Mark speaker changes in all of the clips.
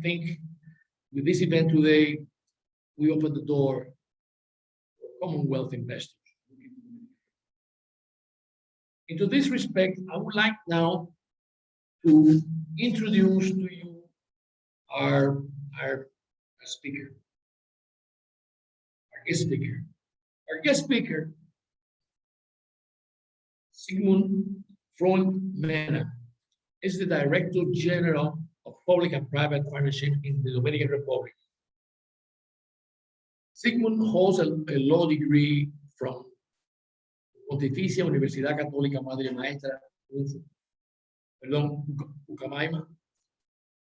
Speaker 1: think with this event today, we open the door for Commonwealth investors. Into this respect, I would like now to introduce to you our speaker, our guest speaker. Our guest speaker, Sigmund Freund, is the Director General of Public and Private Partnership in the Dominican Republic. Sigmund holds a law degree from Pontificia Universidad Católica Madre Maestra, Ucamaima,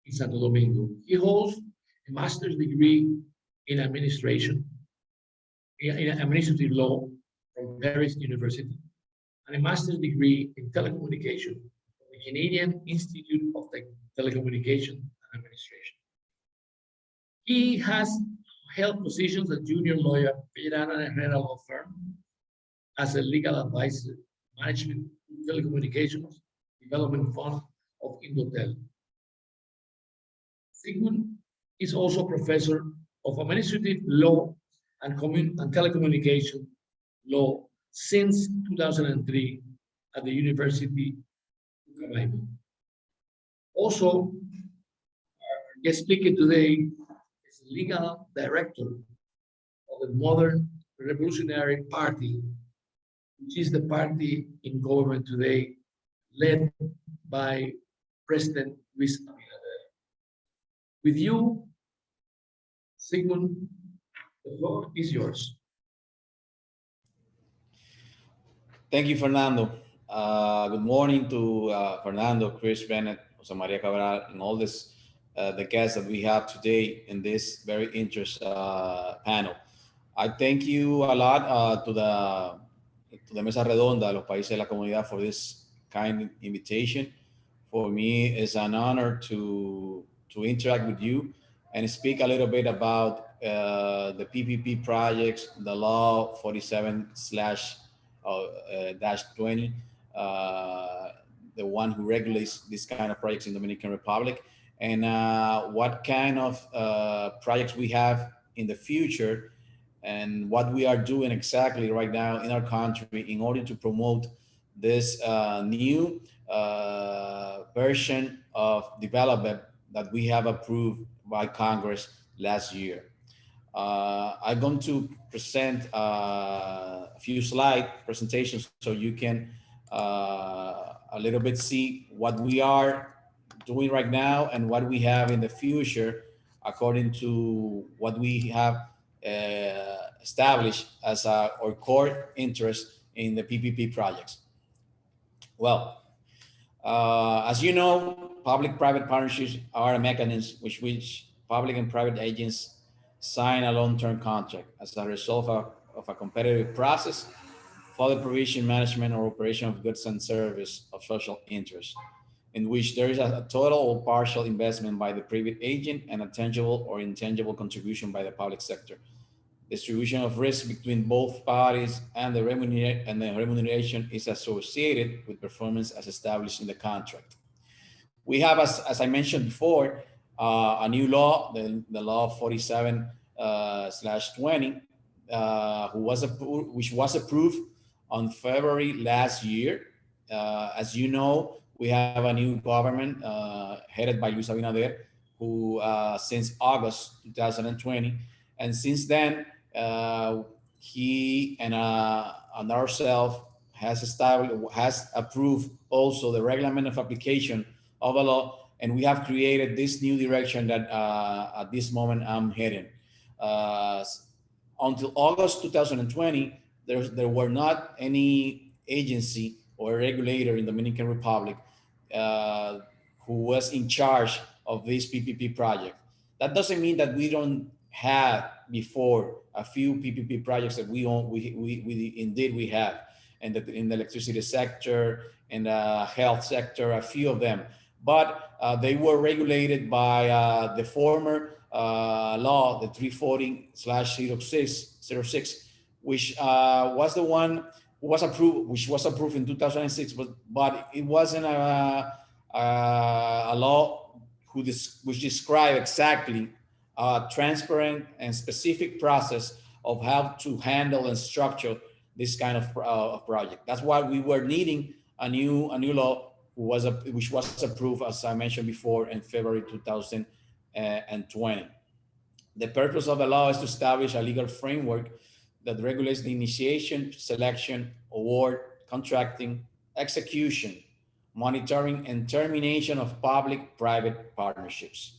Speaker 1: in Santo Domingo. He holds a master's degree in administration, in administrative law from Paris University, and a master's degree in telecommunication from the Canadian Institute of Telecommunication and Administration. He has held positions as junior lawyer at Pereira and Herrera law firm, as a legal advisor, management, telecommunications, development fund of Indotel. Sigmund is also professor of administrative law and telecommunication law since 2003 at the University of California. Also, our guest speaker today is legal director of the Modern Revolutionary Party, which is the party in government today, led by President Luis Abinader. With you, Sigmund, the floor is yours.
Speaker 2: Thank you, Fernando. Good morning to Fernando, Chris Bennett, Jose Maria Cabral, and all this, the guests that we have today in this very interesting panel. I thank you a lot to the Mesa Redonda, los Países de la Comunidad, for this kind invitation. For me, it's an honor to interact with you and speak a little bit about the PPP projects, the law 47/20, the one who regulates this kind of projects in the Dominican Republic, and what kind of projects we have in the future, and what we are doing exactly right now in our country in order to promote this new version of development that we have approved by Congress last year. I'm going to present a few slide presentations so you can a little bit see what we are doing right now and what we have in the future according to what we have established as our core interest in the PPP projects. Well, as you know, public-private partnerships are a mechanism which public and private agents sign a long-term contract as a result of a competitive process for the provision, management, or operation of goods and service of social interest, in which there is a total or partial investment by the private agent and a tangible or intangible contribution by the public sector. Distribution of risk between both parties and the remuneration is associated with performance as established in the contract. We have, as I mentioned before, a new law, the law 47/20, which was approved on February last year. As you know, we have a new government headed by Luis Abinader, who since August 2020, and since then, he and ourselves has approved also the reglement of application of a law, and we have created this new direction that at this moment I'm heading. Until August 2020, there were not any agency or regulator in the Dominican Republic who was in charge of this PPP project. That doesn't mean that we don't have before a few PPP projects that we indeed have, and in the electricity sector and the health sector, a few of them, but they were regulated by the former law, the 340/06, which was the one who was approved in 2006, but it wasn't a law which describe exactly a transparent and specific process of how to handle and structure this kind of project. That's why we were needing a new law which was approved, as I mentioned before, in February 2020. The purpose of the law is to establish a legal framework that regulates the initiation, selection, award, contracting, execution, monitoring, and termination of public-private partnerships.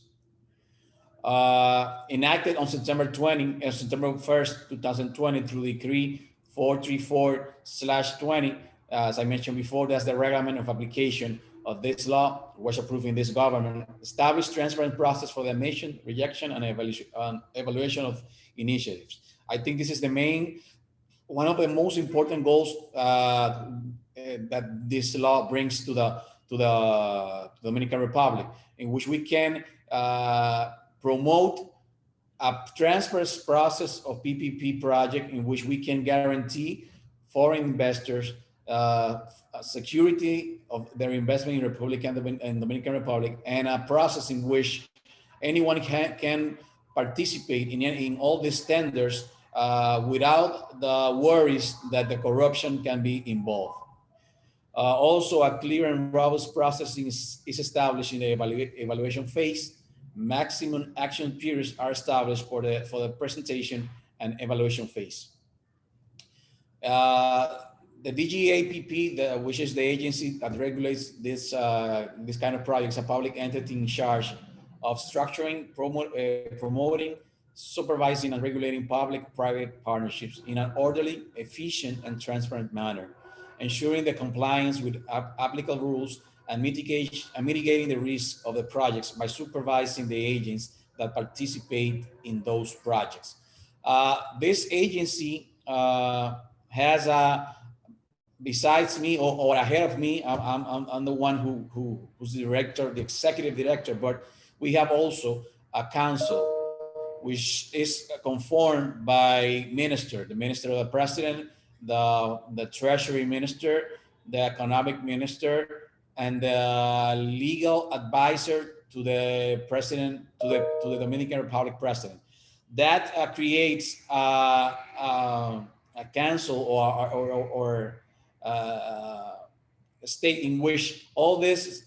Speaker 2: Enacted on September 1st, 2020 through Decree 434/20. As I mentioned before, that's the reglement of application of this law, was approved in this government, established transparent process for the admission, rejection, and evaluation of initiatives. I think this is one of the most important goals that this law brings to the Dominican Republic, in which we can promote a transparent process of PPP project in which we can guarantee foreign investors security of their investment in Republica and Dominican Republic, and a process in which anyone can participate in all these tenders without the worries that the corruption can be involved. Also, a clear and robust process is established in the evaluation phase. Maximum action periods are established for the presentation and evaluation phase. The DGAPP, which is the agency that regulates this kind of projects, a public entity in charge of structuring, promoting, supervising, and regulating public-private partnerships in an orderly, efficient, and transparent manner, ensuring the compliance with applicable rules and mitigating the risk of the projects by supervising the agents that participate in those projects. This agency has besides me or ahead of me, I'm the one who's the director, the executive director, but we have also a council which is conformed by the Minister of the President, the Treasury Minister, the Economic Minister, and the legal advisor to the President, to the Dominican Republic President. That creates a council or a state in which all this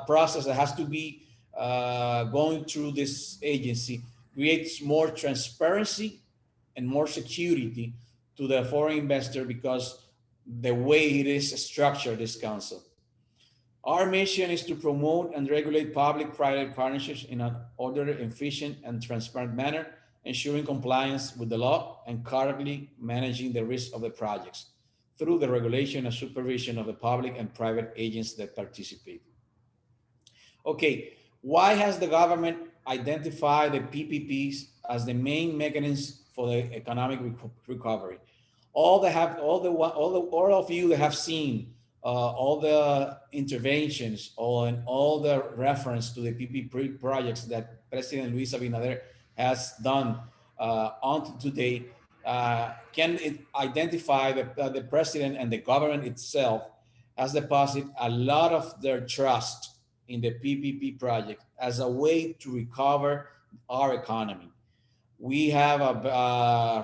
Speaker 2: process that has to be going through this agency creates more transparency and more security to the foreign investor because the way it is structured, this council. Our mission is to promote and regulate public-private partnerships in an orderly, efficient, and transparent manner, ensuring compliance with the law and correctly managing the risk of the projects through the regulation and supervision of the public and private agents that participate. Okay, why has the government identified the PPPs as the main mechanism for the economic recovery? All of you that have seen all the interventions and all the reference to the PPP projects that President Luis Abinader has done until today, can identify the president and the government itself has deposited a lot of their trust in the PPP project as a way to recover our economy. We have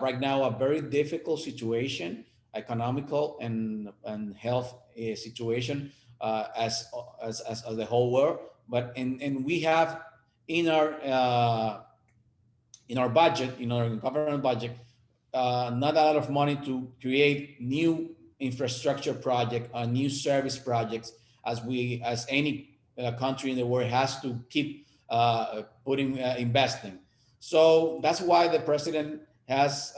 Speaker 2: right now a very difficult situation, economical and health situation as the whole world. But and we have in our budget, in our government budget, not a lot of money to create new infrastructure project, new service projects, as any country in the world has to keep investing. So that's why the president has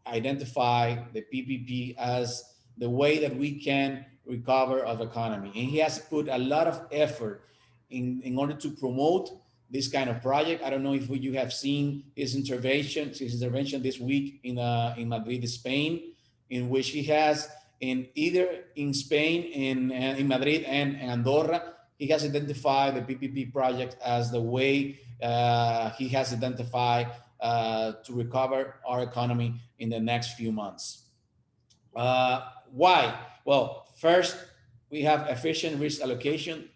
Speaker 2: identified the PPP as the way that we can recover our economy. And he has put a lot of effort in order to promote this kind of project. I don't know if you have seen his intervention this week in Madrid, Spain, in which he has either in Spain, in Madrid and Andorra, he has identified the PPP project as the way he has identified to recover our economy in the next few months. Why? Well, first, we have efficient risk allocation.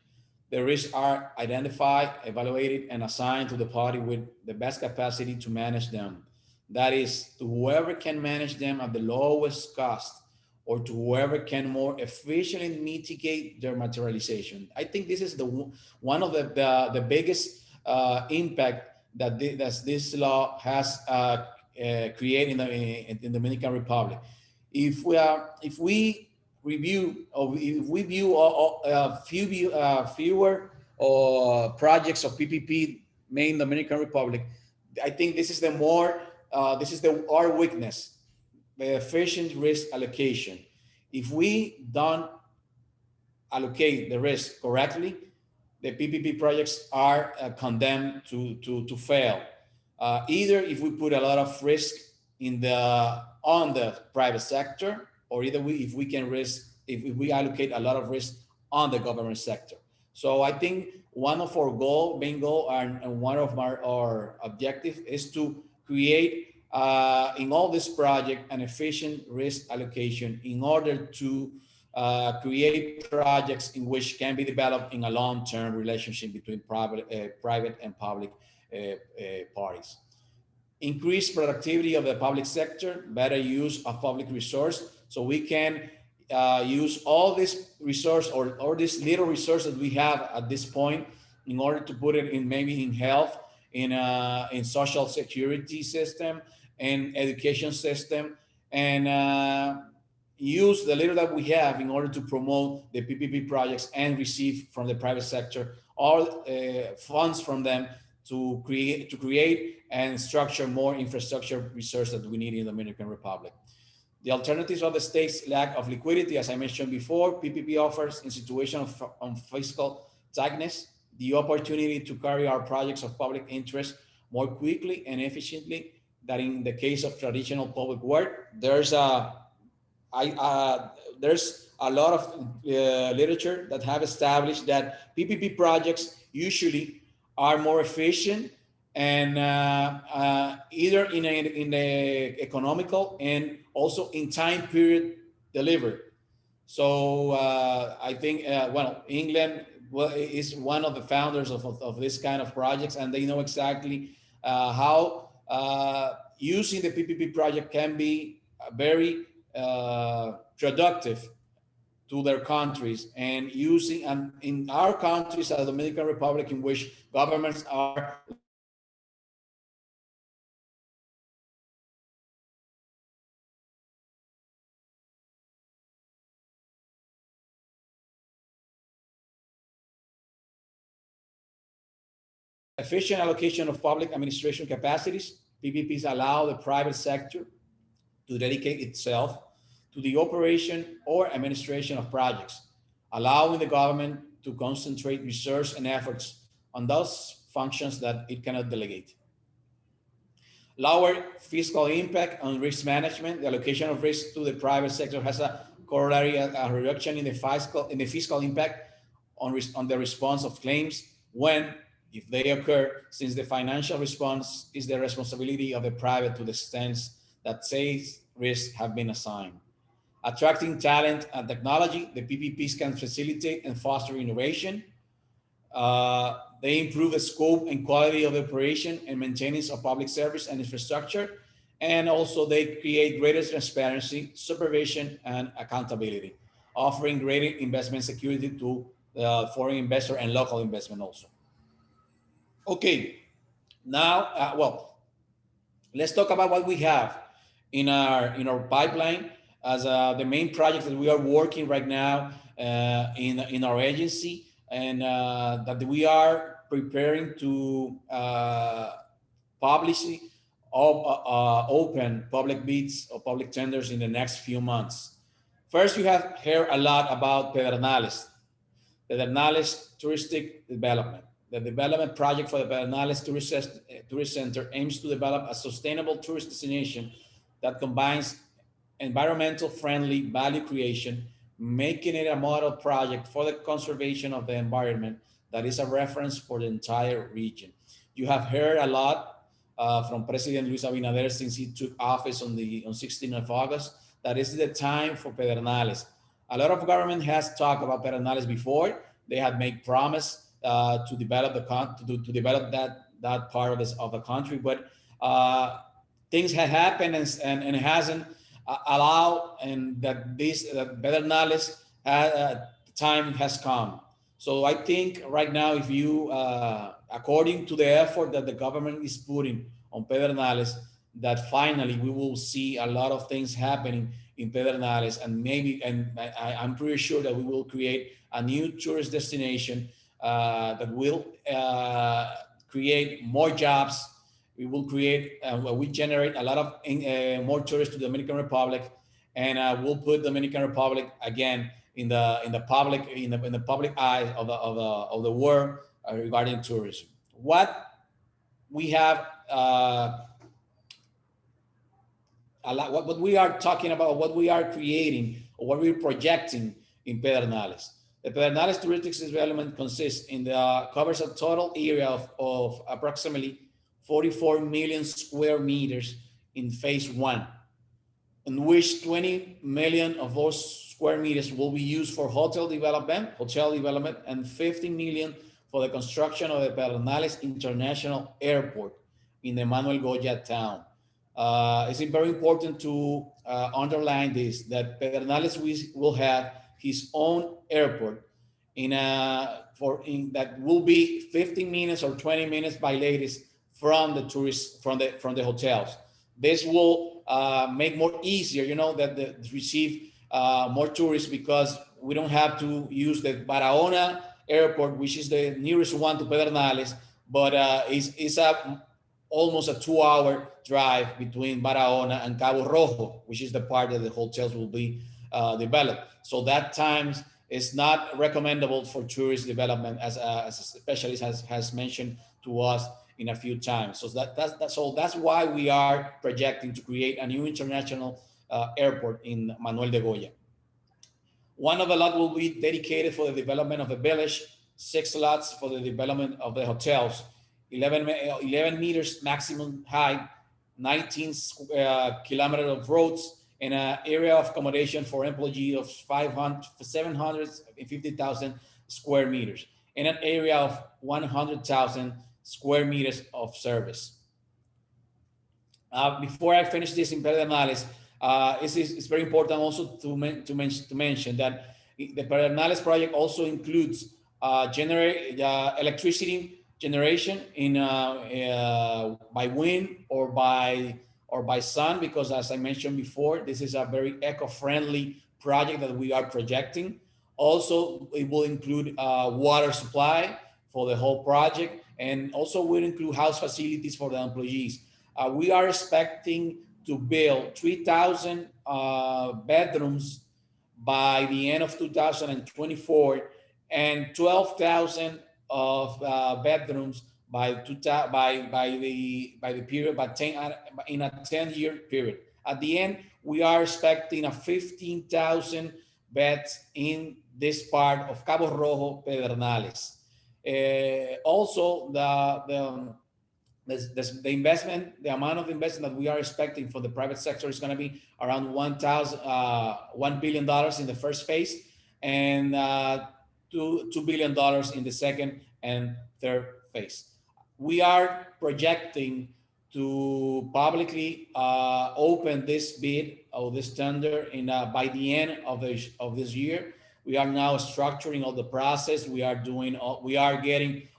Speaker 2: The risks are identified, evaluated, and assigned to the party with the best capacity to manage them. That is, to whoever can manage them at the lowest cost, or to whoever can more efficiently mitigate their materialization. I think this is one of the biggest impact that this law has created in the Dominican Republic. If we review, or if we view fewer projects of PPP made in the Dominican Republic, I think this is our weakness, the efficient risk allocation. If we don't allocate the risk correctly, the PPP projects are condemned to fail. Either if we put a lot of risk on the private sector, or either if we allocate a lot of risk on the government sector. So I think one of our main goal and one of our objectives is to create in all this project an efficient risk allocation in order to create projects in which can be developed in a long-term relationship between private and public parties. Increase productivity of the public sector, better use of public resource, so we can use all this resource or this little resource that we have at this point in order to put it in maybe in health, in social security system, and education system, and use the little that we have in order to promote the PPP projects and receive from the private sector all funds from them to create and structure more infrastructure resource that we need in the Dominican Republic. The alternatives of the state's lack of liquidity, as I mentioned before, PPP offers in situation of fiscal tightness the opportunity to carry our projects of public interest more quickly and efficiently than in the case of traditional public work. There's a lot of literature that have established that PPP projects usually are more efficient and either in the economical and also in time period delivered. So I think, England is one of the founders of this kind of projects, and they know exactly how using the PPP project can be very productive to their countries, and in our countries, the Dominican Republic, in which governments are efficient allocation of public administration capacities. PPPs allow the private sector to dedicate itself to the operation or administration of projects, allowing the government to concentrate resource and efforts on those functions that it cannot delegate. Lower fiscal impact on risk management. The allocation of risk to the private sector has a corollary, a reduction in the fiscal impact on the response of claims if they occur, since the financial response is the responsibility of the private to the extent that sales risks have been assigned. Attracting talent and technology. The PPPs can facilitate and foster innovation. They improve the scope and quality of the operation and maintenance of public service and infrastructure. And also they create greater transparency, supervision, and accountability, offering greater investment security to foreign investor and local investment also. Okay, now, let's talk about what we have in our pipeline as the main project that we are working right now in our agency, and that we are preparing to publish open public bids or public tenders in the next few months. First, you have heard a lot about Pedernales touristic development. The development project for the Pedernales Tourist Center aims to develop a sustainable tourist destination that combines environmental friendly value creation, making it a model project for the conservation of the environment that is a reference for the entire region. You have heard a lot from President Luis Abinader since he took office on 16th of August, that is the time for Pedernales. A lot of government has talked about Pedernales before, They had made promise to develop to develop that part of the country, but things had happened and it hasn't allowed, and that this Pedernales time has come. So I think right now, if you, according to the effort that the government is putting on Pedernales, that finally we will see a lot of things happening in Pedernales, and maybe, and I'm pretty sure that we will create a new tourist destination that will create more jobs. We will create, we generate a lot of more tourists to the Dominican Republic, and we'll put Dominican Republic again in the public eye of the world regarding tourism. What we have what we are talking about, what we are creating, or what we're projecting in Pedernales. The Pedernales touristic development consists covers a total area of approximately 44 million square meters in phase 1, in which 20 million of those square meters will be used for hotel development, and 50 million for the construction of the Pedernales International Airport in the Manuel Goya town. It's very important to underline this, that Pedernales will have his own airport that will be 15 minutes or 20 minutes by latest from the tourists, from the hotels. This will make more easier, that receive more tourists, because we don't have to use the Barahona airport, which is the nearest one to Pedernales, but it's almost a 2-hour drive between Barahona and Cabo Rojo, which is the part that the hotels will be developed. So that time is not recommendable for tourist development, as a specialist has mentioned to us in a few times. So that's why we are projecting to create a new international airport in Manuel de Goya. One of the lots will be dedicated for the development of the village, 6 lots for the development of the hotels, 11 meters maximum height, 19 kilometers of roads, and an area of accommodation for employees of 750,000 square meters, and an area of 100,000 square meters of service. Before I finish this in Pedernales, it's very important also to mention that the Pedernales project also includes electricity generation by wind or by sun, because as I mentioned before, this is a very eco-friendly project that we are projecting. Also, it will include water supply for the whole project, and also will include house facilities for the employees. We are expecting to build 3,000 bedrooms by the end of 2024, and 12,000 of bedrooms in a 10-year period. At the end, we are expecting a 15,000 beds in this part of Cabo Rojo, Pedernales. Also, the investment, the amount of investment that we are expecting for the private sector is going to be around $1 billion in the first phase, and $2 billion in the second and third phase. We are projecting to publicly open this bid or this tender by the end of this year. We are now structuring all the process. We are getting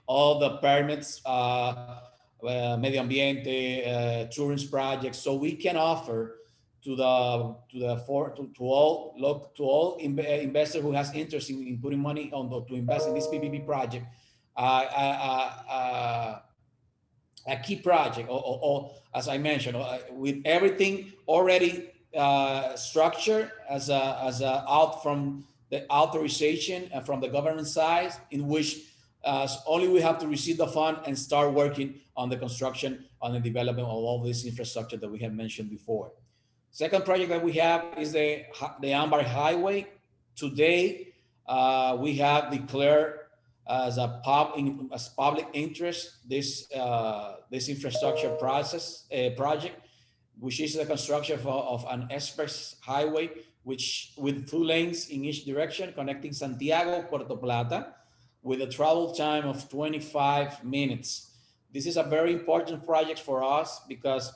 Speaker 2: all the permits, medio ambiente, tourism projects, so we can offer to all investors who has interest in putting money to invest in this PPP project, a key project, or as I mentioned, with everything already structured as out from the authorization from the government side, in which only we have to receive the fund and start working on the construction, on the development of all this infrastructure that we have mentioned before. Second project that we have is the Ambar Highway. Today, we have declared as public interest this infrastructure project, which is the construction of an express highway, with 2 lanes in each direction, connecting Santiago, Puerto Plata, with a travel time of 25 minutes. This is a very important project for us because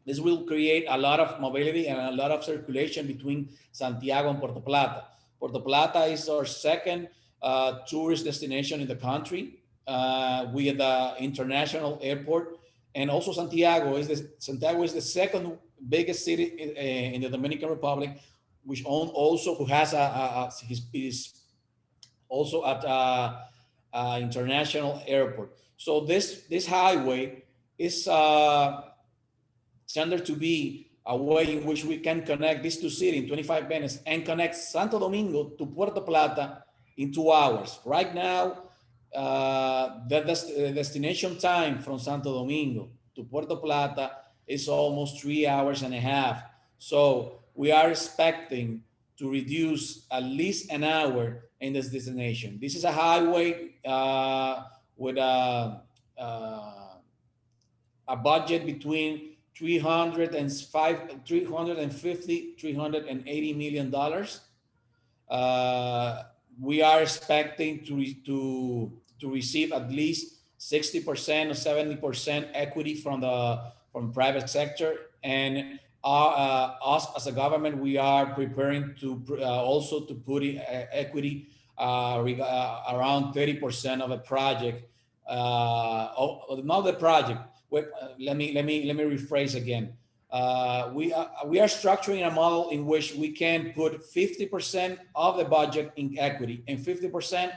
Speaker 2: this will create a lot of mobility and a lot of circulation between Santiago and Puerto Plata. Puerto Plata is our second tourist destination in the country with the international airport. And also Santiago is the second biggest city in the Dominican Republic, which who has is also at international airport. So this highway is intended to be a way in which we can connect these two cities in 25 minutes and connect Santo Domingo to Puerto Plata in 2 hours. Right now, the destination time from Santo Domingo to Puerto Plata is almost 3 hours and a half. So we are expecting to reduce at least an hour in this destination. This is a highway with a budget between $350, $380 million. We are expecting to receive at least 60% or 70% equity from private sector, and us as a government, we are preparing to also to put in equity around 30% of a project. Not the project. Let me rephrase again. We are structuring a model in which we can put 50% of the budget in equity and 50%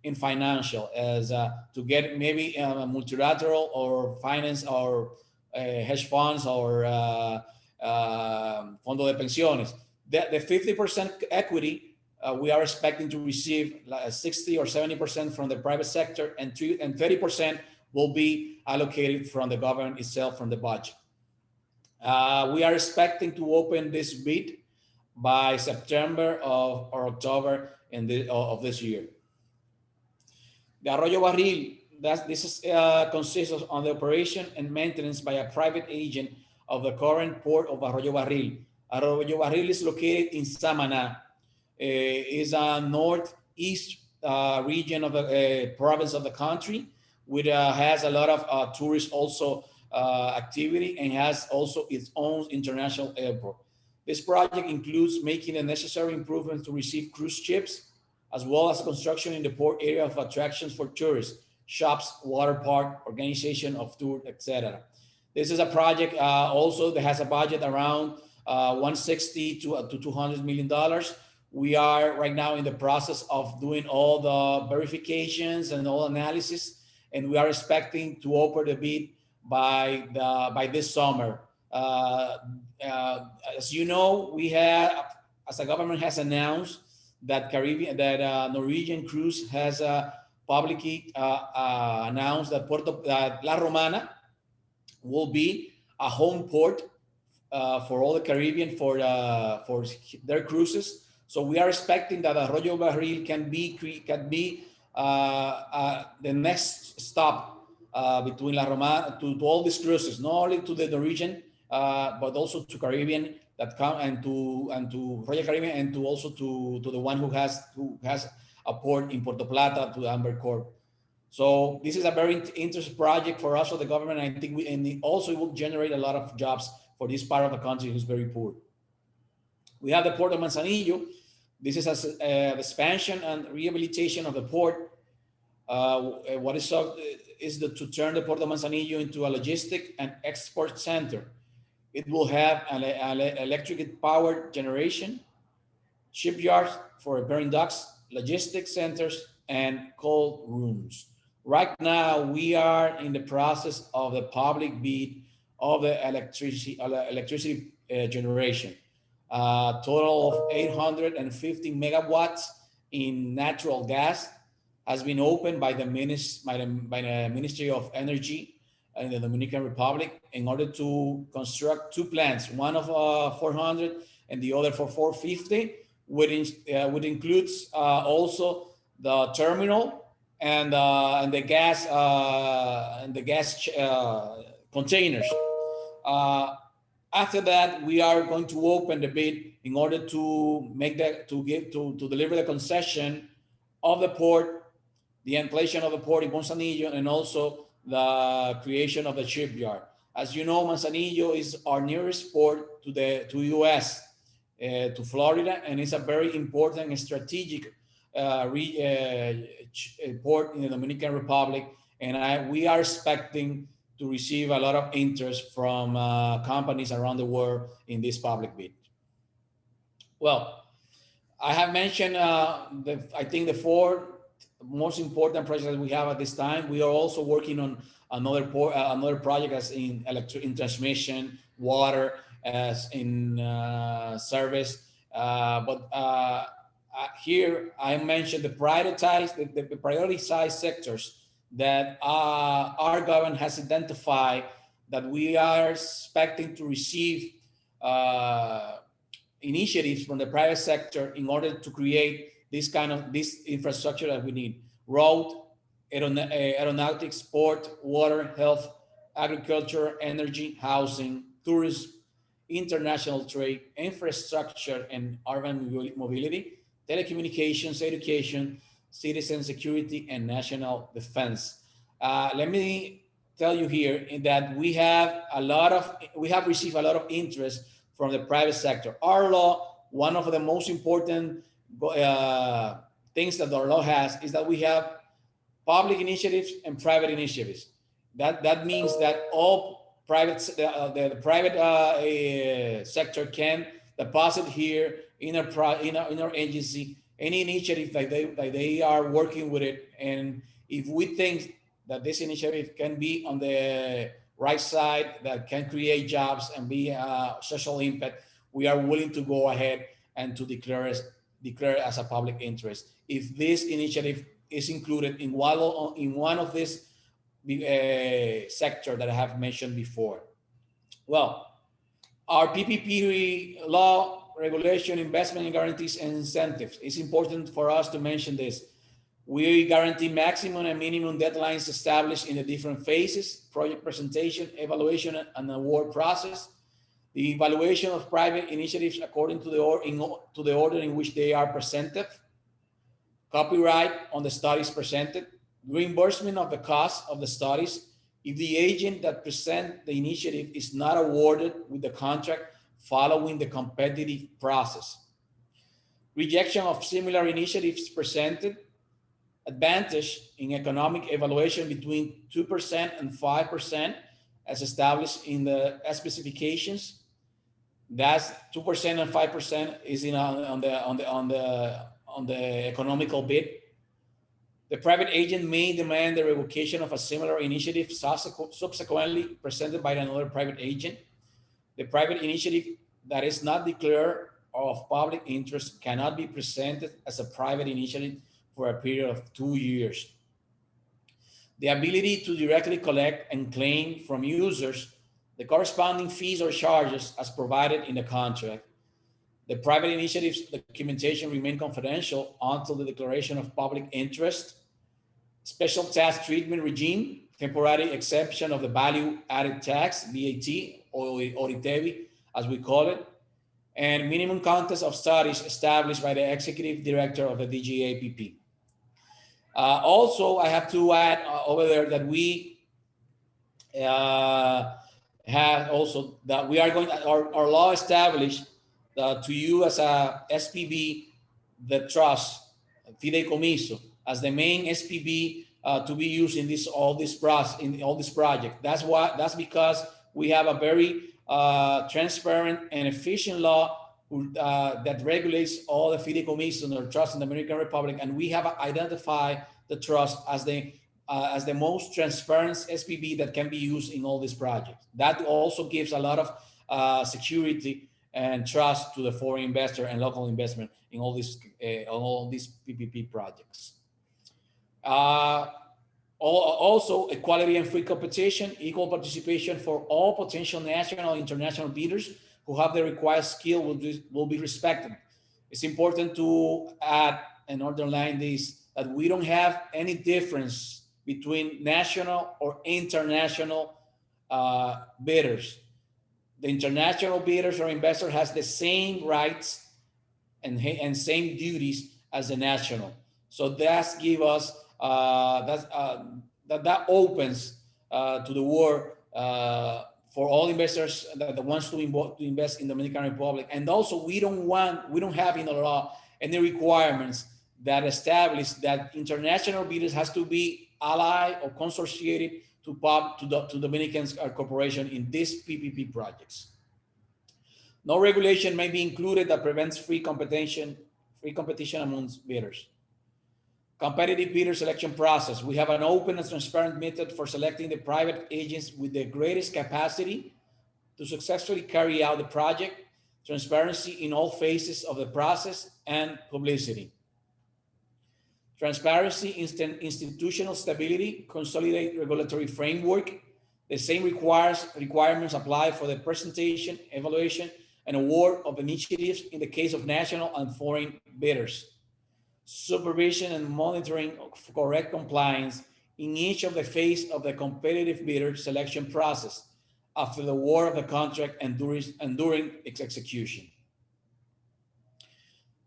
Speaker 2: in financial, as to get maybe multilateral or finance or hedge funds or fondo de pensiones. The 50% equity, we are expecting to receive 60 or 70% from the private sector, and 30% will be allocated from the government itself, from the budget. We are expecting to open this bid by September or October of this year. The Arroyo Barril, this consists of the operation and maintenance by a private agent of the current port of Arroyo Barril. Arroyo Barril is located in Samaná. Is a northeast region of the province of the country, which has a lot of tourist also activity, and has also its own international airport. This project includes making the necessary improvements to receive cruise ships, as well as construction in the port area of attractions for tourists, shops, water park, organization of tours, etc. This is a project also that has a budget around $160 to $200 million. We are right now in the process of doing all the verifications and all analysis, and we are expecting to open the bid by this summer. As you know, we have, as the government has announced, that Norwegian Cruise has publicly announced that La Romana will be a home port for all the Caribbean for their cruises. So we are expecting that Arroyo Barril can be the next stop between La Romana to all these cruises, not only to the Norwegian, but also to Caribbean that come, and to Royal Caribbean, and to also to the one who has a port in Puerto Plata, to the Ambar Corp. So this is a very interesting project for us, for the government. I think also it will generate a lot of jobs for this part of the country who's very poor. We have the Port of Manzanillo. This is the expansion and rehabilitation of the port. What is to turn the Port of Manzanillo into a logistic and export center. It will have an electric power generation, shipyards for repairing docks, logistics centers, and cold rooms. Right now, we are in the process of the public bid of the electricity generation. Total of 850 megawatts in natural gas has been opened by the Ministry of Energy in the Dominican Republic in order to construct two plants, one of 400 and the other for 450, which includes also the terminal and the gas containers. After that, we are going to open the bid in order to make that to deliver the concession of the port, the inflation of the port in Manzanillo, and also the creation of the shipyard. As you know, Manzanillo is our nearest port to the US, to Florida, and it's a very important and strategic port in the Dominican Republic. And we are expecting to receive a lot of interest from companies around the world in this public bid. Well, I have mentioned, I think, the 4 most important projects we have at this time. We are also working on another project as in transmission, water, as in service. Here I mentioned the prioritized sectors that our government has identified that we are expecting to receive initiatives from the private sector in order to create this infrastructure that we need: road, aeronautics, port, water, health, agriculture, energy, housing, tourism, international trade, infrastructure and urban mobility, telecommunications, education, citizen security, and national defense. Let me tell you here that we have received a lot of interest from the private sector. Our law, one of the most important things that our law has is that we have public initiatives and private initiatives. That means that all private sector can deposit here in our agency any initiative that they are working with it. And if we think that this initiative can be on the right side, that can create jobs and be social impact, we are willing to go ahead and to declare it as a public interest if this initiative is included in one of these sector that I have mentioned before. Well, our PPP law, regulation, investment and guarantees and incentives. It's important for us to mention this. We guarantee maximum and minimum deadlines established in the different phases: project presentation, evaluation, and award process. The evaluation of private initiatives according to the order in which they are presented. Copyright on the studies presented. Reimbursement of the cost of the studies if the agent that presents the initiative is not awarded with the contract following the competitive process. Rejection of similar initiatives presented. Advantage in economic evaluation between 2% and 5% as established in the specifications. That's 2% and 5% is on the economical bid. The private agent may demand the revocation of a similar initiative subsequently presented by another private agent. The private initiative that is not declared of public interest cannot be presented as a private initiative for a period of 2 years. The ability to directly collect and claim from users the corresponding fees or charges as provided in the contract. The private initiative's documentation remain confidential until the declaration of public interest. Special tax treatment regime, temporary exemption of the value-added tax, VAT, or ITEVI, as we call it, and minimum contest of studies established by the executive director of the DGAPP. Also, I have to add over there that we have also that we are going, our law established to you as a SPV, the trust, fideicomiso, as the main SPV to be used in all this project. That's because we have a very transparent and efficient law that regulates all the fideicomisos or trusts in the Dominican Republic, and we have identified the trust as the most transparent SPV that can be used in all these projects. That also gives a lot of security and trust to the foreign investor and local investment in all these PPP projects. Also, equality and free competition, equal participation for all potential national and international bidders who have the required skill will be respected. It's important to add and underline this, that we don't have any difference between national or international bidders. The international bidders or investor has the same rights and same duties as the national. So that gives us that opens to the world for all investors that wants to invest in the Dominican Republic. And also we don't have in the law any requirements that establish that international bidders has to be allied or consortiated to Dominican corporation in these PPP projects. No regulation may be included that prevents free competition amongst bidders. Competitive bidder selection process. We have an open and transparent method for selecting the private agents with the greatest capacity to successfully carry out the project, transparency in all phases of the process, and publicity. Transparency, institutional stability, consolidate regulatory framework. The same requirements apply for the presentation, evaluation, and award of initiatives in the case of national and foreign bidders. Supervision and monitoring of correct compliance in each of the phase of the competitive bidder selection process after the award of the contract and during its execution.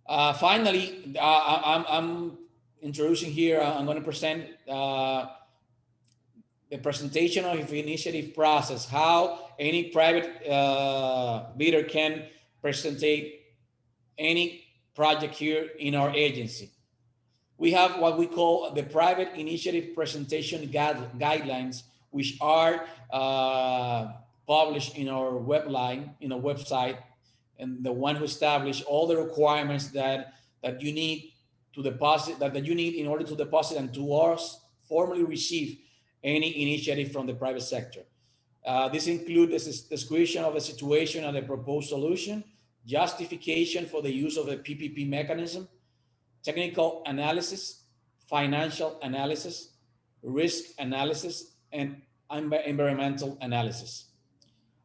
Speaker 2: Finally, I'm introducing here, I'm going to present the presentation of the initiative process, how any private bidder can present any project here in our agency. We have what we call the private initiative presentation guidelines, which are published in our website, and the one who established all the requirements that you need to deposit, that you need in order to deposit and to us formally receive any initiative from the private sector. This includes the description of the situation and the proposed solution, justification for the use of the PPP mechanism, technical analysis, financial analysis, risk analysis, and environmental analysis.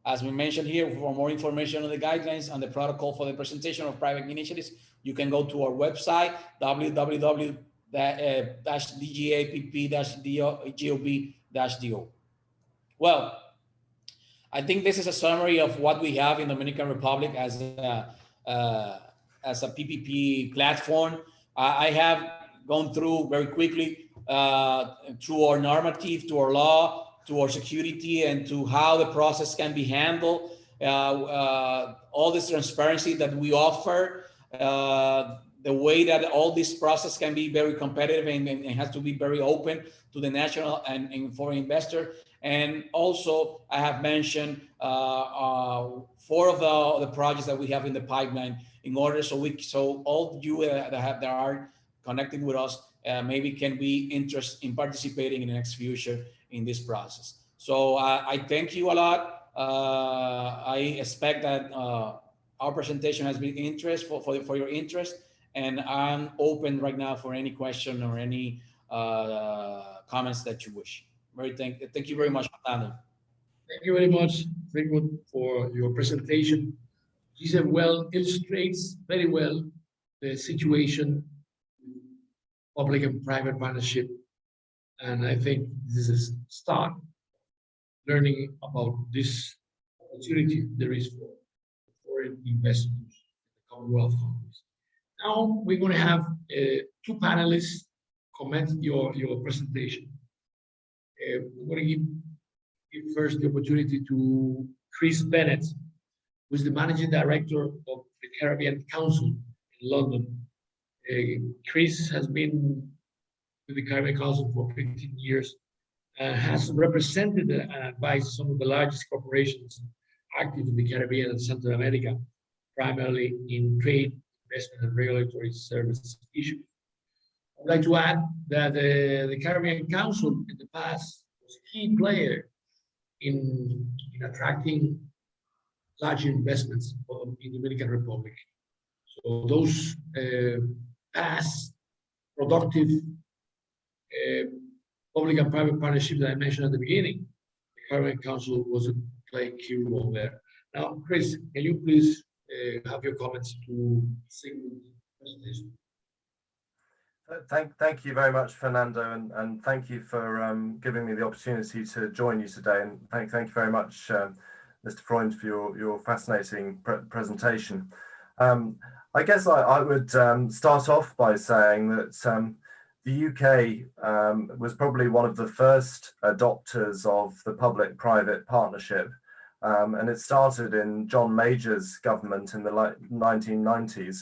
Speaker 2: As we mentioned here, for more information on the guidelines and the protocol for the presentation of private initiatives, you can go to our website, www.dgapp-gov.do. Well, I think this is a summary of what we have in the Dominican Republic as a PPP platform. I have gone through very quickly through our normative, to our law, to our security, and to how the process can be handled. All this transparency that we offer, the way that all this process can be very competitive and has to be very open to the national and foreign investor. And also, I have mentioned 4 of the projects that we have in the pipeline, in order so all you that are connecting with us maybe can be interested in participating in the next future in this process. So I thank you a lot. I expect that our presentation has been interest for your interest, and I'm open right now for any question or any comments that you wish. Thank you very much, Fernando.
Speaker 1: Thank you very much, Sigmund, for your presentation. This illustrates very well the situation, public and private partnership, and I think this is a start learning about this opportunity there is for foreign investors in the Commonwealth countries. Now we're going to have 2 panelists comment your presentation. We're going to give first the opportunity to Chris Bennett, who is the Managing Director of the Caribbean Council in London. Chris has been with the Caribbean Council for 15 years, has represented and advised some of the largest corporations active in the Caribbean and Central America, primarily in trade, investment, and regulatory services issues. I'd like to add that the Caribbean Council in the past was a key player in attracting large investments in the Dominican Republic. So those past productive public and private partnerships that I mentioned at the beginning, the Caribbean Council was playing a key role there. Now, Chris, can you please have your comments to Sigmund's presentation?
Speaker 3: Thank you very much, Fernando, and thank you for giving me the opportunity to join you today. And thank you very much, Mr. Freund, for your fascinating presentation. I guess I would start off by saying that the UK was probably one of the first adopters of the public-private partnership, and it started in John Major's government in the 1990s,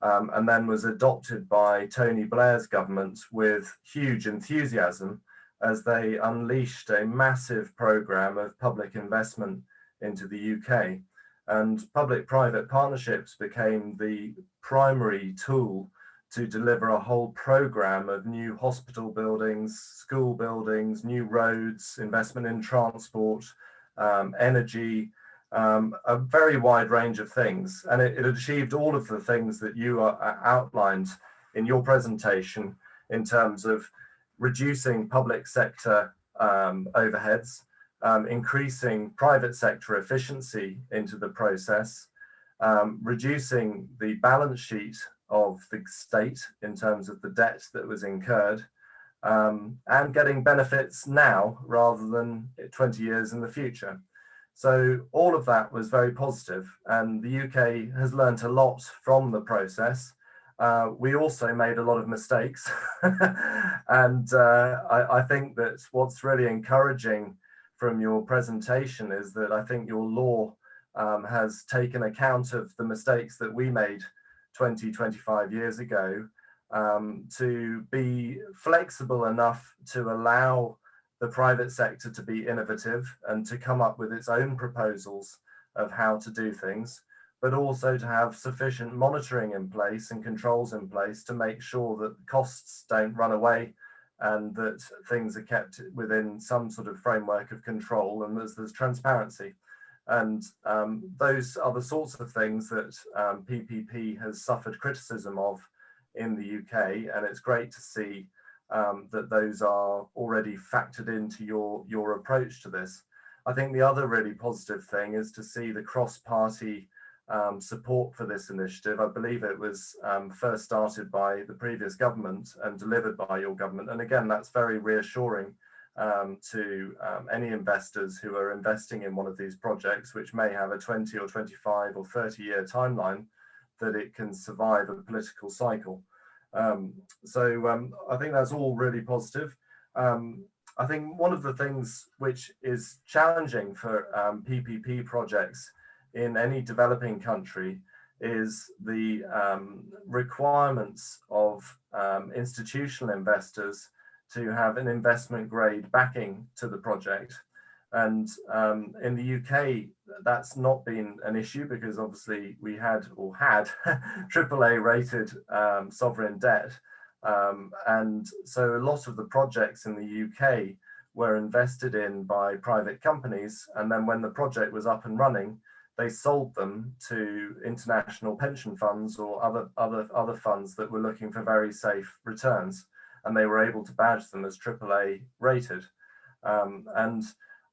Speaker 3: and then was adopted by Tony Blair's government with huge enthusiasm as they unleashed a massive program of public investment into the UK. And public-private partnerships became the primary tool to deliver a whole program of new hospital buildings, school buildings, new roads, investment in transport, energy, a very wide range of things. And it achieved all of the things that you outlined in your presentation in terms of reducing public sector overheads, increasing private sector efficiency into the process, reducing the balance sheet of the state in terms of the debt that was incurred, and getting benefits now rather than 20 years in the future. So all of that was very positive, and the UK has learnt a lot from the process. We also made a lot of mistakes, and I think that what's really encouraging from your presentation is that I think your law has taken account of the mistakes that we made 20, 25 years ago, to be flexible enough to allow the private sector to be innovative and to come up with its own proposals of how to do things, but also to have sufficient monitoring in place and controls in place to make sure that costs don't run away and that things are kept within some sort of framework of control, and there's transparency. And those are the sorts of things that PPP has suffered criticism of in the UK, and it's great to see that those are already factored into your approach to this. I think the other really positive thing is to see the cross-party support for this initiative. I believe it was first started by the previous government and delivered by your government. And again, that's very reassuring to any investors who are investing in one of these projects, which may have a 20 or 25 or 30-year timeline, that it can survive a political cycle. So I think that's all really positive. I think one of the things which is challenging for PPP projects in any developing country is the requirements of institutional investors to have an investment grade backing to the project. And in the UK, that's not been an issue because obviously we had AAA rated sovereign debt. And so a lot of the projects in the UK were invested in by private companies. And then when the project was up and running, they sold them to international pension funds or other funds that were looking for very safe returns. And they were able to badge them as AAA rated. And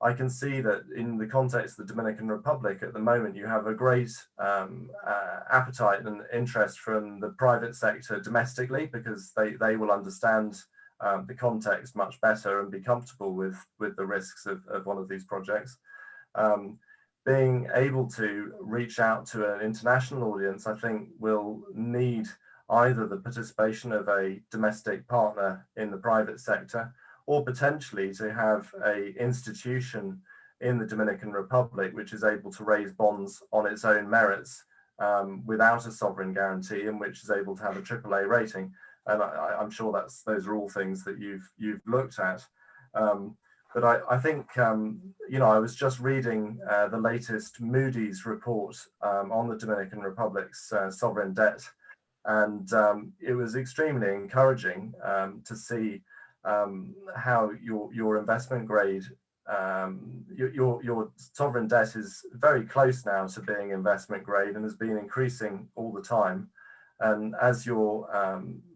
Speaker 3: I can see that in the context of the Dominican Republic at the moment, you have a great appetite and interest from the private sector domestically, because they will understand the context much better and be comfortable with the risks of one of these projects. Being able to reach out to an international audience, I think, will need either the participation of a domestic partner in the private sector, or potentially to have an institution in the Dominican Republic which is able to raise bonds on its own merits without a sovereign guarantee, and which is able to have a AAA rating. And I'm sure those are all things that you've looked at. But I think, I was just reading the latest Moody's report on the Dominican Republic's sovereign debt, and it was extremely encouraging to see how your investment grade, your sovereign debt is very close now to being investment grade and has been increasing all the time. And as your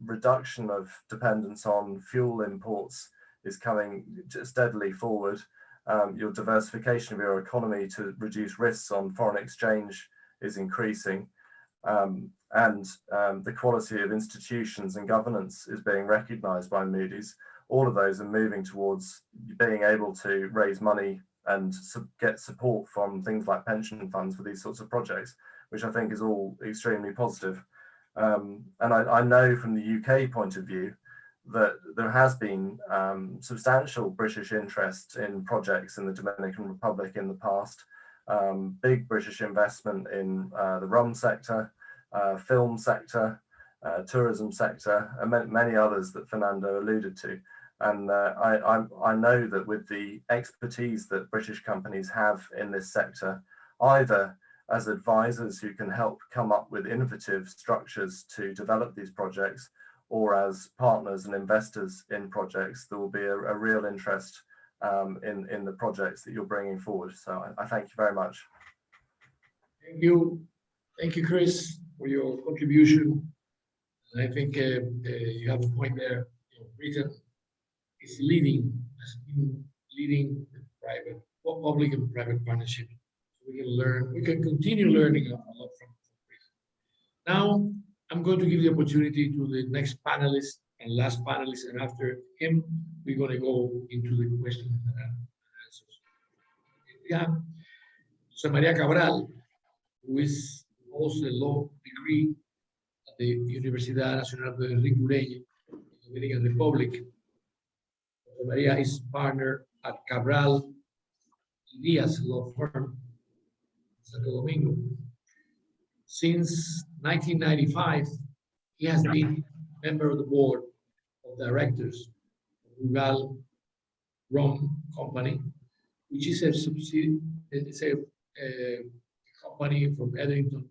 Speaker 3: reduction of dependence on fuel imports is coming steadily forward, your diversification of your economy to reduce risks on foreign exchange is increasing. And the quality of institutions and governance is being recognized by Moody's. All of those are moving towards being able to raise money and get support from things like pension funds for these sorts of projects, which I think is all extremely positive. And I know from the UK point of view that there has been substantial British interest in projects in the Dominican Republic in the past. Big British investment in the rum sector, film sector, tourism sector, and many others that Fernando alluded to. And I know that with the expertise that British companies have in this sector, either as advisors who can help come up with innovative structures to develop these projects, or as partners and investors in projects, there will be a real interest in the projects that you're bringing forward. So I thank you very much.
Speaker 1: Thank you, Chris, for your contribution. And I think you have a point there. Britain is leading the private, public and private partnership. So we can continue learning a lot from Britain. Now, I'm going to give the opportunity to the next panelist and last panelist, and after him, we're going to go into the questions and answers. Yeah, so Maria Cabral, who is also a law degree at the Universidad Nacional de Enrique Ureña, in the Dominican Republic. Maria is partner at Cabral Díaz law firm, Santo Domingo. Since 1995, he has been a member of the board of directors of Rugal Rum Company, which is a subsidiary, it's a company from Edington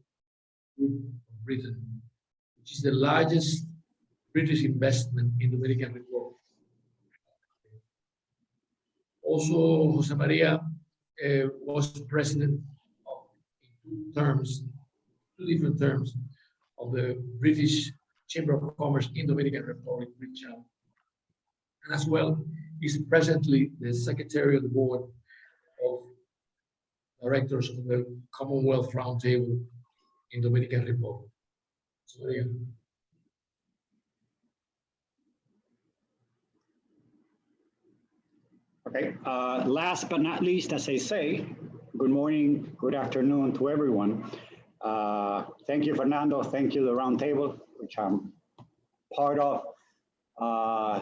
Speaker 1: Group of Britain, which is the largest British investment in the Dominican Republic. Also, Jose Maria was president of, in two different terms, of the British Chamber of Commerce in Dominican Republic, and as well, is presently the secretary of the board of directors of the Commonwealth Roundtable in Dominican Republic. Jose Maria.
Speaker 4: Okay, last but not least, as I say, good morning, good afternoon to everyone. Thank you, Fernando. Thank you, the Roundtable, which I'm part of.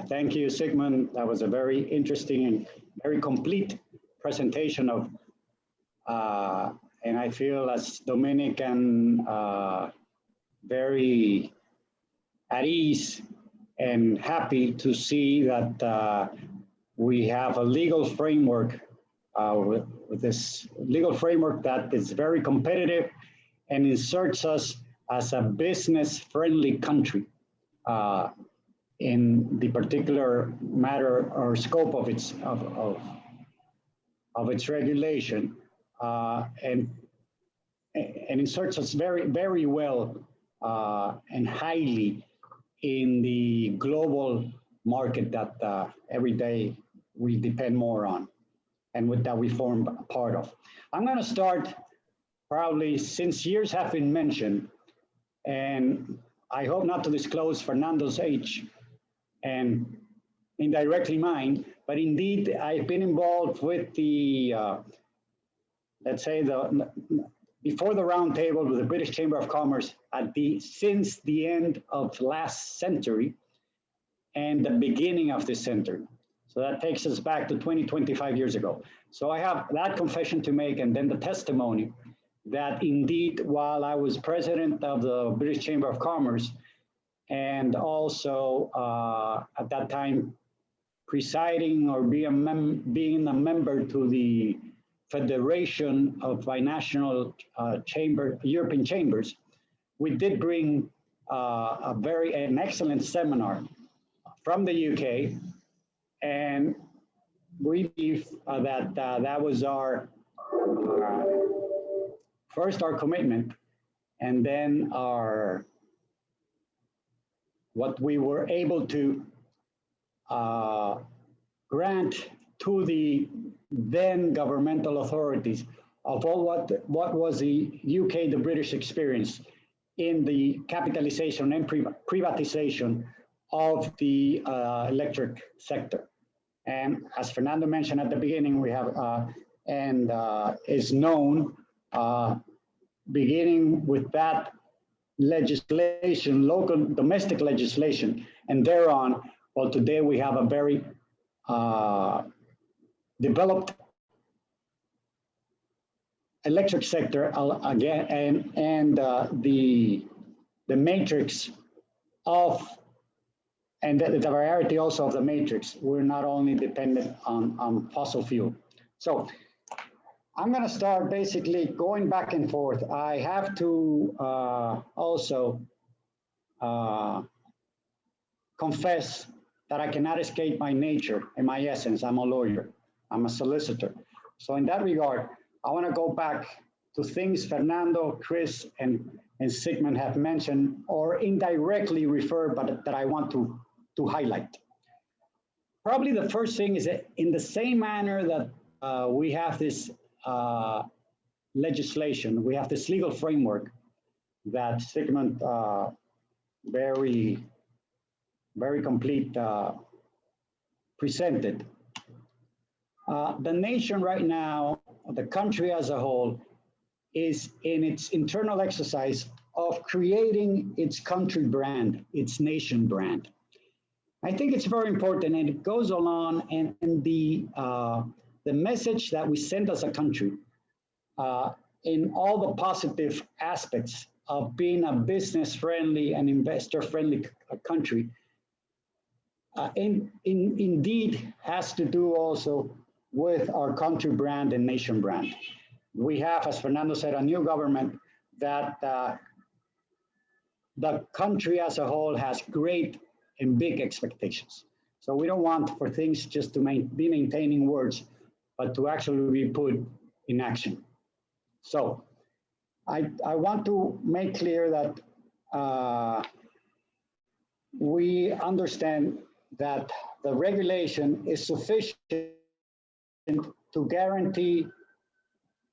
Speaker 4: Thank you, Sigmund. That was a very interesting and very complete presentation of, and I feel as Dominican, very at ease and happy to see that we have a legal framework with this legal framework that is very competitive and inserts us as a business-friendly country in the particular matter or scope of its regulation, and inserts us very well and highly in the global market that every day we depend more on, and with that we form a part of. I'm going to start probably, since years have been mentioned, and I hope not to disclose Fernando's age and indirectly mine, but indeed I've been involved with the, let's say, before the Roundtable with the British Chamber of Commerce since the end of last century and the beginning of this century. So that takes us back to 25 years ago. So I have that confession to make, and then the testimony that indeed, while I was president of the British Chamber of Commerce, and also at that time presiding or being a member to the Federation of Binational European Chambers, we did bring an excellent seminar from the UK, and we believe that that was our first our commitment, and then what we were able to grant to the then governmental authorities of all what was the UK, the British experience in the capitalization and privatization of the electric sector. And as Fernando mentioned at the beginning, we have, is known, beginning with that legislation, local domestic legislation, and thereon, Well, today we have a very developed electric sector again, and the matrix of, and the variety also of the matrix. We're not only dependent on fossil fuel. So I'm going to start basically going back and forth. I have to also confess that I cannot escape my nature and my essence. I'm a lawyer. I'm a solicitor. So in that regard, I want to go back to things Fernando, Chris, and Sigmund have mentioned or indirectly refer, but that I want to highlight. Probably the first thing is that in the same manner that we have this legislation, we have this legal framework that Sigmund very complete presented. The nation right now, the country as a whole, is in its internal exercise of creating its country brand, its nation brand. I think it's very important, and it goes along, and the message that we send as a country in all the positive aspects of being a business-friendly and investor-friendly country indeed has to do also with our country brand and nation brand. We have, as Fernando said, a new government that the country as a whole has great and big expectations. So we don't want for things just to be maintaining words, but to actually be put in action. So I want to make clear that we understand that the regulation is sufficient to guarantee,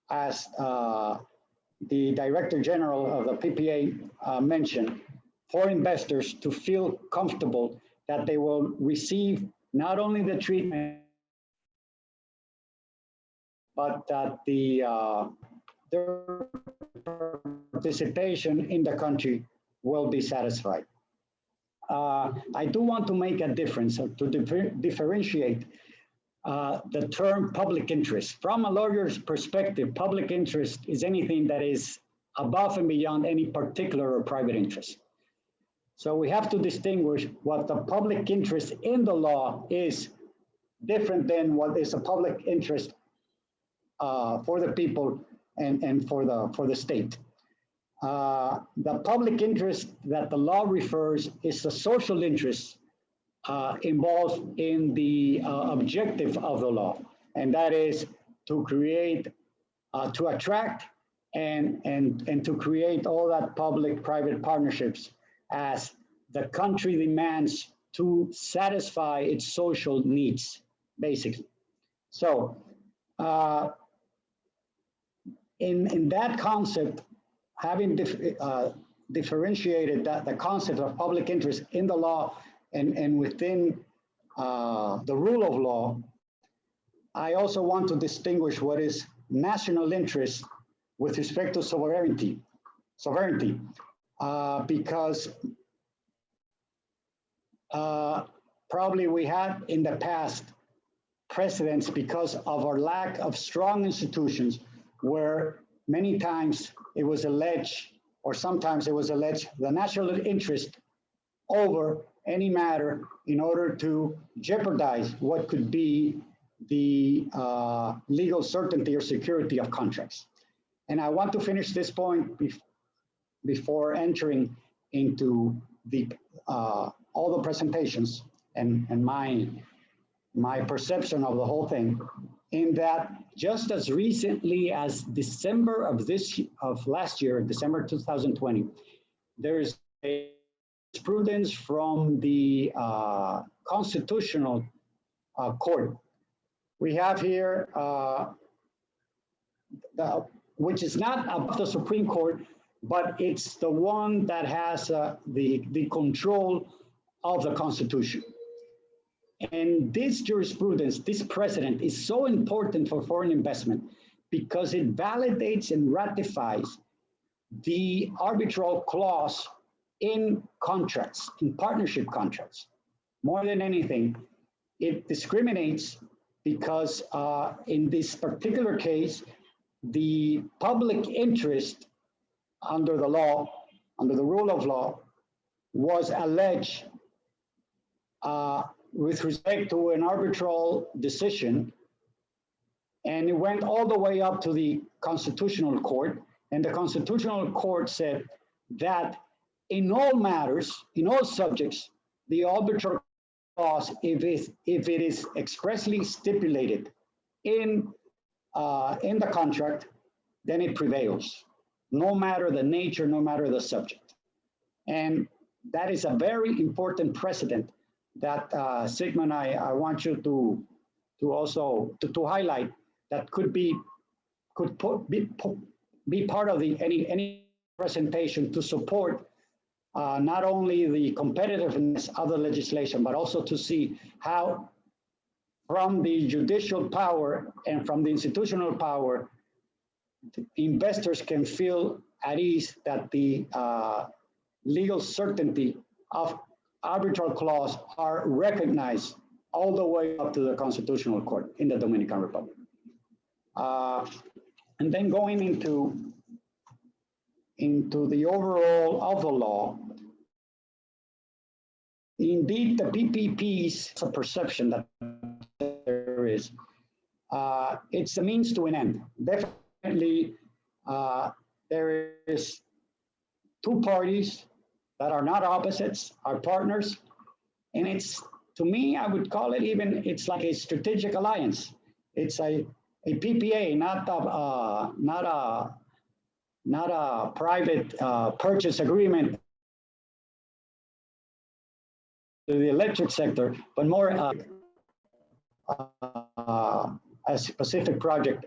Speaker 4: as the Director General of the PPA mentioned, for investors to feel comfortable that they will receive not only the treatment, but that their participation in the country will be satisfied. I do want to make a difference, to differentiate the term public interest. From a lawyer's perspective, public interest is anything that is above and beyond any particular or private interest. So we have to distinguish what the public interest in the law is different than what is a public interest for the people and for the state. The public interest that the law refers is the social interest involved in the objective of the law, and that is to create, to attract and to create all that public-private partnerships as the country demands to satisfy its social needs, basically. So in that concept, having differentiated the concept of public interest in the law and within the rule of law, I also want to distinguish what is national interest with respect to sovereignty, because probably we had in the past precedents because of our lack of strong institutions where many times it was alleged, or sometimes it was alleged, the national interest over any matter in order to jeopardize what could be the legal certainty or security of contracts. And I want to finish this point before entering into the all the presentations and my perception of the whole thing, in that just as recently as December of last year, December 2020, there is a jurisprudence from the Constitutional Court. We have here, which is not above the Supreme Court, but it's the one that has the control of the Constitution. And this jurisprudence, this precedent, is so important for foreign investment because it validates and ratifies the arbitral clause in contracts, in partnership contracts. more than anything, it discriminates because in this particular case, the public interest under the law, under the rule of law, was alleged with respect to an arbitral decision, and it went all the way up to the Constitutional Court, and the Constitutional Court said that in all matters, in all subjects, the arbitral clause, if it is expressly stipulated in the contract, then it prevails, no matter the nature, no matter the subject. And that is a very important precedent that Sigmund, I want you to also highlight, that could be part of any presentation to support not only the competitiveness of the legislation, but also to see how from the judicial power and from the institutional power, investors can feel at ease that the legal certainty of arbitral clause are recognized all the way up to the Constitutional Court in the Dominican Republic. And then going into the overall of the law, indeed the PPPs, it's a perception that there is, it's a means to an end. Definitely there is two parties that are not opposites, are partners, and it's, to me, I would call it even, it's like a strategic alliance. It's a PPA, not a private purchase agreement to the electric sector, but more a specific project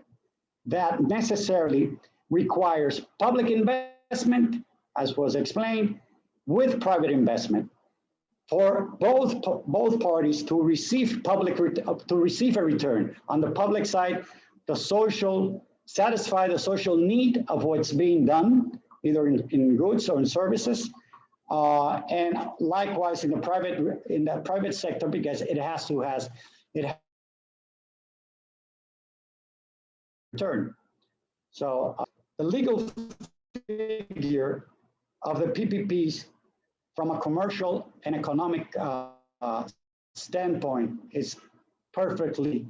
Speaker 4: that necessarily requires public investment, as was explained, with private investment for both parties to receive a return. On the public side, satisfy the social need of what's being done, either in goods or in services, and likewise in the private sector, because it has return. So the legal figure of the PPPs from a commercial and economic standpoint is perfectly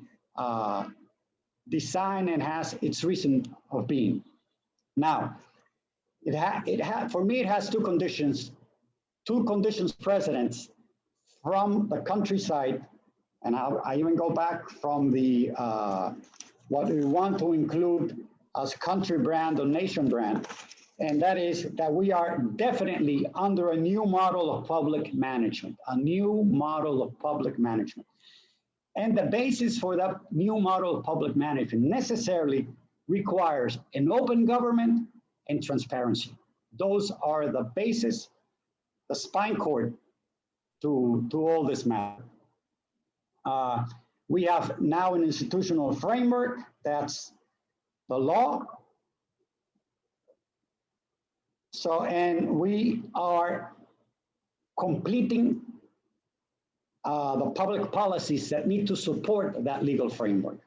Speaker 4: designed and has its reason of being. Now, for me, it has two conditions precedents from the countryside, and I even go back from the what we want to include as country brand or nation brand, and that is that we are definitely under a new model of public management, And the basis for that new model of public management necessarily requires an open government and transparency. Those are the basis, the spine cord to all this matter. We have now an institutional framework, that's the law. So, and we are completing the public policies that need to support that legal framework.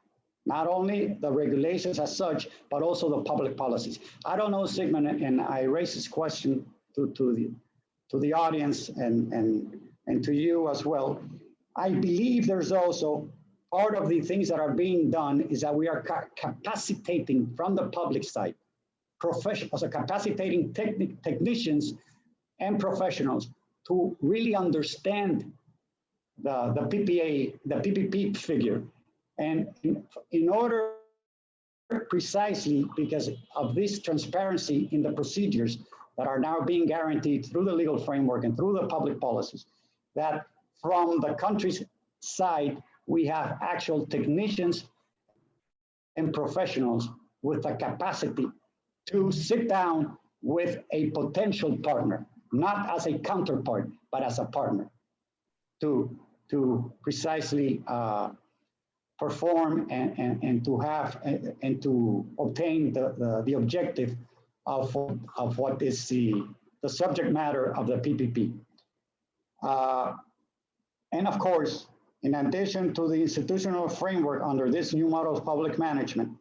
Speaker 4: Not only the regulations as such, but also the public policies. I don't know, Sigmund, and I raise this question to the audience and to you as well. I believe there's also part of the things that are being done is that we are capacitating from the public side, capacitating technicians and professionals to really understand the PPP figure. And in order, precisely because of this transparency in the procedures that are now being guaranteed through the legal framework and through the public policies, that from the country's side, we have actual technicians and professionals with the capacity to sit down with a potential partner, not as a counterpart, but as a partner, to precisely perform and to have and to obtain the objective of what is the subject matter of the PPP. And of course, in addition to the institutional framework under this new model of public management,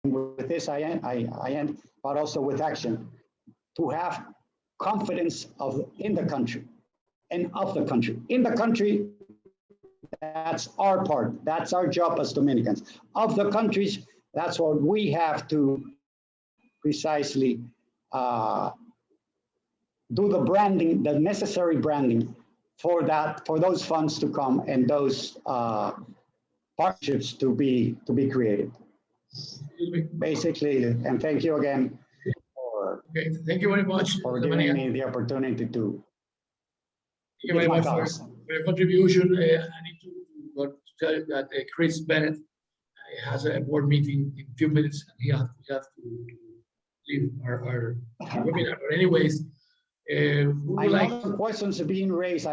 Speaker 4: with this I end, but also with action, to have confidence in the country and of the country. In the country, that's our part. That's our job as Dominicans. Of the countries, that's what we have to precisely do the branding, the necessary branding for those funds to come and those partnerships to be created. Basically, and thank you again for,
Speaker 1: thank you very much
Speaker 4: for giving me the opportunity to.
Speaker 1: Thank you very much for your contribution. I need to tell you that Chris Bennett has a board meeting in a few minutes, and we have to leave our webinar. But anyways,
Speaker 4: I know some questions are being raised.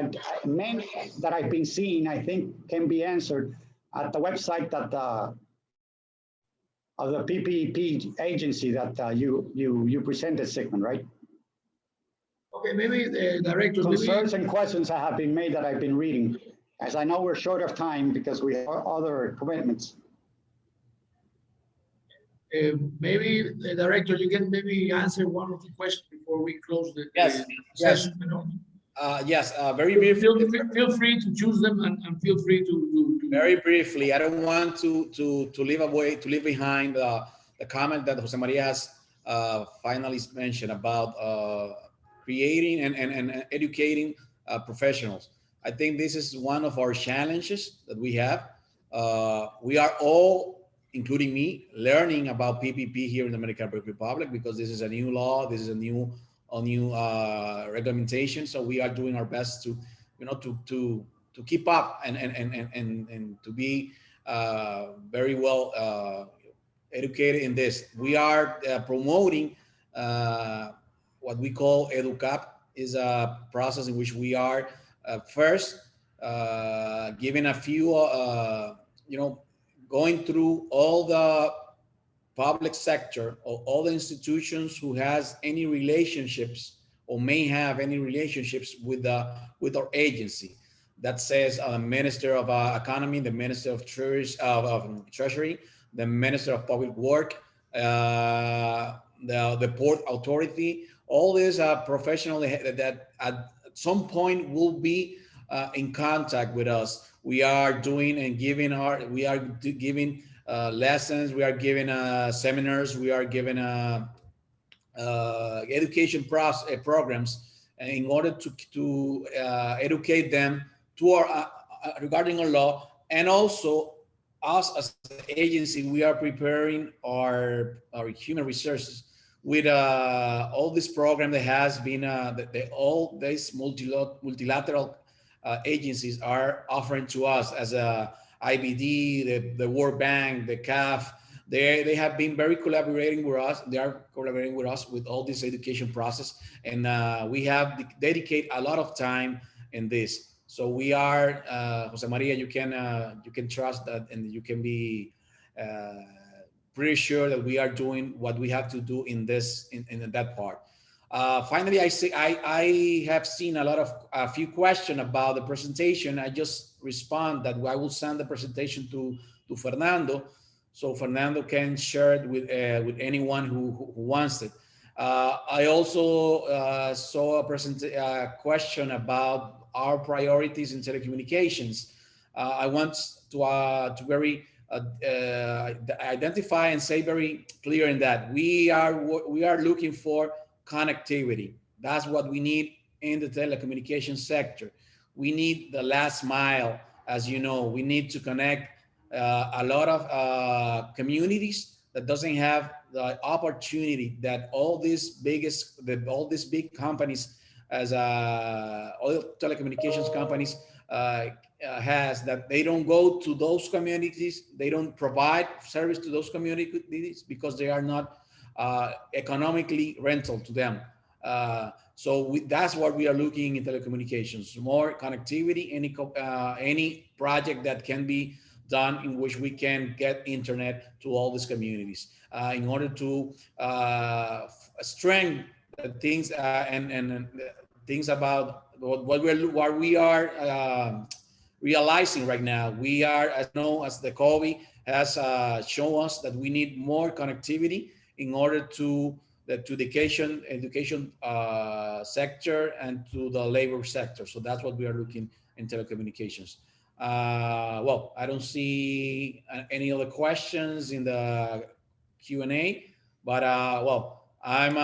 Speaker 4: Many that I've been seeing, I think, can be answered at the website that of the PPP agency that you presented, Sigmund, right?
Speaker 1: Okay, maybe the director.
Speaker 4: Concerns and questions that have been made that I've been reading, as I know we're short of time because we have other commitments.
Speaker 1: Maybe the director, you can maybe answer one of the questions before we close the session.
Speaker 2: Yes, very briefly.
Speaker 1: Feel free to choose them and feel free to
Speaker 2: very briefly. I don't want to leave behind the comment that Jose Maria has finally mentioned about creating and educating professionals. I think this is one of our challenges that we have. We are all, including me, learning about PPP here in the Dominican Republic because this is a new law. This is a new regulation. So we are doing our best to, to keep up and to be very well educated in this. We are promoting what we call EduCap, is a process in which we are first giving a few, going through all the public sector or all the institutions who has any relationships or may have any relationships with our agency. That says Minister of Economy, the Minister of Treasury, the Minister of Public Work, the Port Authority. All these are professionals that at some point will be in contact with us. We are doing and giving giving lessons. We are giving seminars. We are giving education programs in order to educate them to our regarding our law. And also us as an agency, we are preparing our human resources with all this program that has been all these multilateral agencies are offering to us as a IBD, the World Bank, the CAF. They have been very collaborating with us. They are collaborating with us with all this education process, and we have dedicated a lot of time in this. So we are, Jose Maria, you can trust that, and you can be pretty sure that we are doing what we have to do in this in that part. Finally, I have seen a few questions about the presentation. I just respond that I will send the presentation to Fernando, so Fernando can share it with anyone who wants it. I also saw a question about our priorities in telecommunications. I want to very identify and say very clear in that we are looking for connectivity. That's what we need in the telecommunications sector. We need the last mile, as you know. We need to connect a lot of communities that doesn't have the opportunity that all these big companies, as all telecommunications companies has, that they don't go to those communities. They don't provide service to those communities because they are not economically rental to them. So that's what we are looking in telecommunications: more connectivity. Any project that can be done in which we can get internet to all these communities in order to strengthen things and things about what we are realizing right now. We are, as you know, as the COVID has shown us that we need more connectivity in order to the education sector and to the labor sector. So that's what we are looking in telecommunications. Well, I don't see any other questions in the Q&A, but well, I'm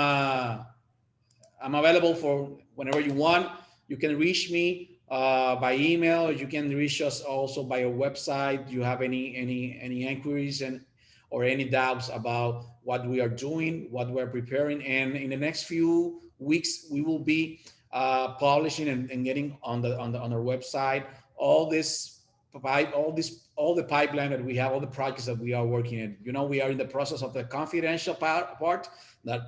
Speaker 2: available for whenever you want. You can reach me by email. You can reach us also by our website. You have any inquiries or any doubts about what we are doing, what we're preparing, and in the next few weeks we will be publishing and getting on our website all the pipeline that we have, all the projects that we are working in. You know, we are in the process of the confidential part that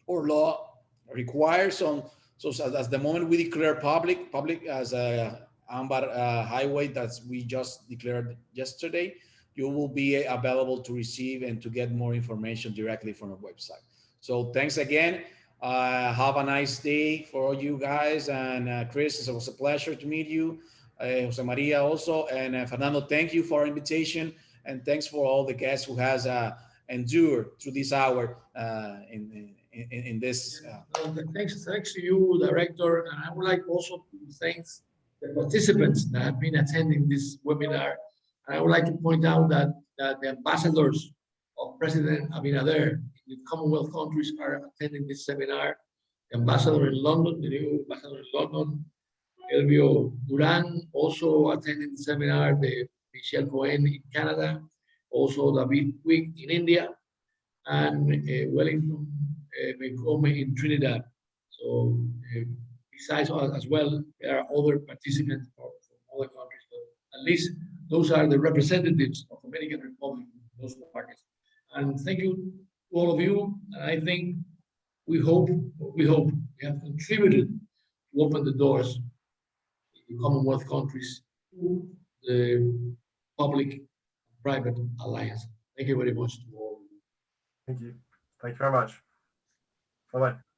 Speaker 2: our law requires. So as the moment we declare public as a Ambar Highway that we just declared yesterday, you will be available to receive and to get more information directly from our website. So thanks again. Have a nice day for you guys. And Chris, it was a pleasure to meet you. Jose Maria also. And Fernando, thank you for our invitation. And thanks for all the guests who has endured through this hour in this.
Speaker 1: Thanks to you, Director. And I would like also to thank the participants that have been attending this webinar. And I would like to point out that the ambassadors of President Abinader in the Commonwealth countries are attending this seminar. The ambassador in London, the new ambassador in London, Elvio Duran, also attending the seminar, the Michelle Cohen in Canada, also David Quick in India, and Wellington Mekome in Trinidad. So besides us as well, there are other participants from other countries, but at least those are the representatives of the Dominican Republic in those markets. And thank you to all of you. And I think we hope we have contributed to open the doors in the Commonwealth countries to the public-private alliance. Thank you very much to all.
Speaker 3: Thank you. Thank you very much. Bye-bye.